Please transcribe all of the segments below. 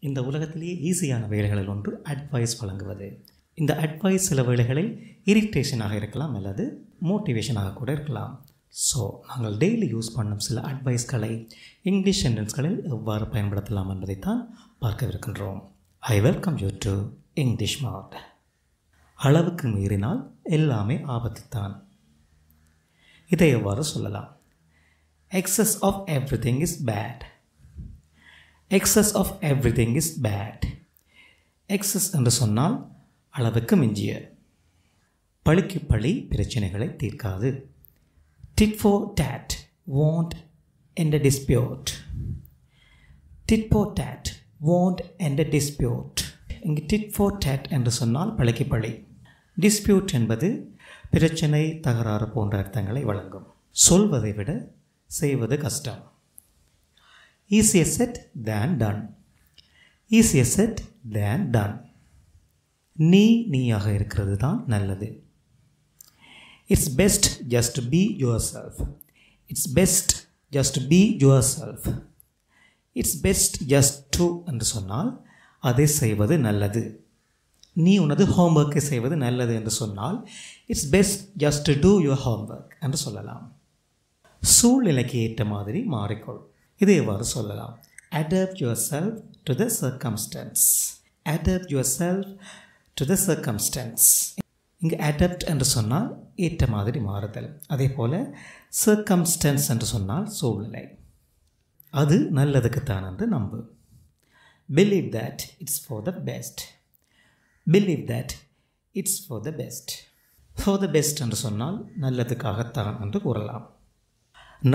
இந்த உலகத்திலேயே ஈஸியான வேலைகளில் ஒன்று அட்வைஸ் வழங்குவது. இந்த அட்வைஸ் சில வேளைகளில் இரிட்டேஷனாக இருக்கலாம் அல்லது மோட்டிவேஷனாக கூட இருக்கலாம். ஸோ நாங்கள் டெய்லி யூஸ் பண்ணும் சில அட்வைஸ்களை இங்கிலீஷ் சென்டென்ஸ்களில் எவ்வாறு பயன்படுத்தலாம் என்பதைத்தான் பார்க்கவிருக்கின்றோம். I welcome you to English smart. அளவுக்கு மீறினால் எல்லாமே ஆபத்துத்தான். இதை எவ்வாறு சொல்லலாம்? Excess of everything is bad. Excess of everything is bad. Excess என்று சொன்னால் அளவுக்கு மிஞ்சிய. பழிக்கு பழி பிரச்சனைகளை தீர்க்காது. Tit for tat won't end a dispute. Tit for tat won't end a dispute. இங்கு tit for tat என்று சொன்னால் பழிக்கு பழி. டிஸ்பியூட் என்பது பிரச்சனை, தகராறு போன்ற அர்த்தங்களை வழங்கும். சொல்வதை விட செய்வது கஷ்டம். Easier said than done. Easier said than done. நீயாக இருக்கிறது தான் நல்லது. It's best just to be yourself. It's best just to be yourself. It's best just to என்று சொன்னால் அதை செய்வது நல்லது. நீ உனது ஹோம்ஒர்க்கை செய்வது நல்லது என்று சொன்னால் it's best just to two your homework என்று சொல்லலாம். சூழ்நிலைக்கு ஏற்ற மாதிரி மாறிக்கொள். இதை எவ்வாறு சொல்லலாம்? Adapt yourself to the circumstance. Adapt yourself to the circumstance. இங்கு அடாப்ட் என்று சொன்னால் ஏற்ற மாதிரி மாறுதல். அதே போல் சர்க்கம்ஸ்டன்ஸ் என்று சொன்னால் சூழ்நிலை. அது நல்லதுக்குத்தான் என்று நம்பு. Believe that it's for the best. Believe that it's for the best. For the best என்று சொன்னால் நல்லதுக்காகத்தான் என்று கூறலாம்.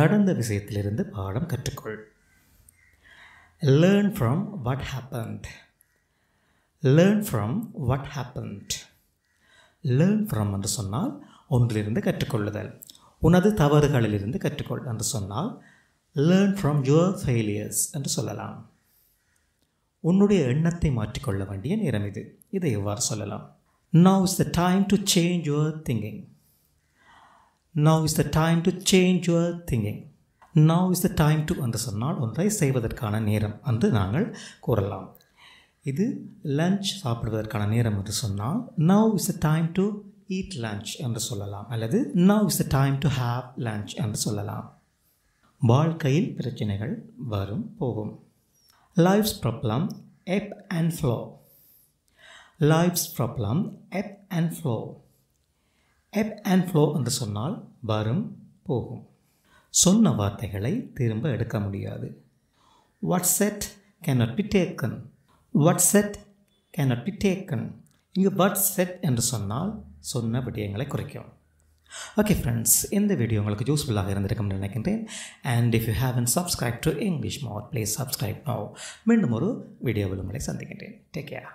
நடந்த விஷயத்திலிருந்து பாடம் கற்றுக்கொள். Learn from what happened. Learn from what happened. Learn from என்று சொன்னால் ஒன்றிலிருந்து கற்றுக்கொள்ளுதல். உனது தவறுகளிலிருந்து கற்றுக்கொள் என்று சொன்னால் லேர்ன் ஃப்ரம் யுவர் ஃபெயிலியர்ஸ் என்று சொல்லலாம். உன்னுடைய எண்ணத்தை மாற்றிக்கொள்ள வேண்டிய நேரம் இது. இதை எவ்வாறு சொல்லலாம்? Now is the time to change your thinking. Now is the time to change your thinking. Now is the time to என்று சொன்னால் ஒன்றை செய்வதற்கான நேரம் என்று நாங்கள் கூறலாம். இது லஞ்ச் சாப்பிடுவதற்கான நேரம் என்று சொன்னால் now is the time to eat lunch என்று சொல்லலாம். அல்லது now is the time to have lunch என்று சொல்லலாம். வாழ்க்கையில் பிரச்சனைகள் வரும் போகும். Life's problem ebb and flow. Life's problem ebb and flow. Ebb and flow என்று சொன்னால் வரும் போகும். சொன்ன வார்த்தைகளை திரும்ப எடுக்க முடியாது. What's said cannot be taken. What's said cannot be taken. இங்கு what's said என்று சொன்னால் சொன்ன விடயங்களை குறைக்கும். ஓகே ஃப்ரெண்ட்ஸ், இந்த வீடியோ உங்களுக்கு யூஸ்ஃபுல்லாக இருந்திருக்கும்னு நினைக்கின்றேன். And if you haven't subscribe to English mode, please subscribe now. மீண்டும் ஒரு வீடியோவில் உங்களை சந்திக்கின்றேன். Take care.